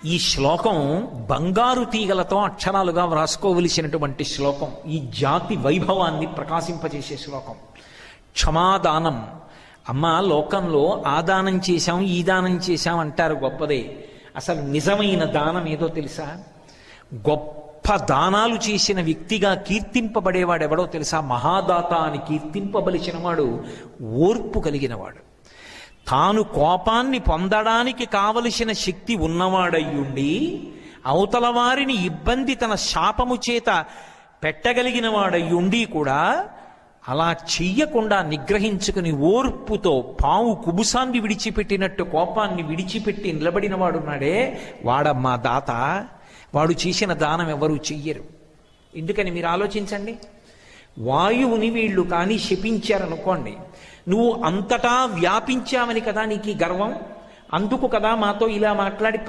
ఈ శ్లోకం బంగారు తీగలతో అక్షరాలుగా వ్రాసుకోవలసినటువంటి శ్లోకం. ఈ జాతి వైభవాన్ని ప్రకాశింపజేసే శ్లోకం. క్షమాదానం. అమ్మ, లోకంలో ఆ దానం చేశాం ఈ దానం చేశాం అంటారు, గొప్పదే. అసలు నిజమైన దానం ఏదో తెలుసా? గొప్ప దానాలు చేసిన వ్యక్తిగా కీర్తింపబడేవాడెవడో తెలుసా? మహాదాత అని కీర్తింపబలిచిన వాడు ఓర్పు కలిగినవాడు. తాను కోపాన్ని పొందడానికి కావలసిన శక్తి ఉన్నవాడయ్యుండి అవతల వారిని ఇబ్బంది తన శాపము చేత పెట్టగలిగిన వాడయ్యుండి కూడా అలా చెయ్యకుండా నిగ్రహించుకుని ఓర్పుతో పావు కుబుసాన్ని విడిచిపెట్టినట్టు కోపాన్ని విడిచిపెట్టి నిలబడిన వాడున్నాడే, వాడమ్మా దాత. వాడు చేసిన దానం ఎవరూ చెయ్యరు. ఎందుకని మీరు ఆలోచించండి. వాయువుని వీళ్ళు కానీ శపించారనుకోండి, నువ్వు అంతటా వ్యాపించావని కదా నీకు ఈ గర్వం. అందుకు కదా మాతో ఇలా మాట్లాడి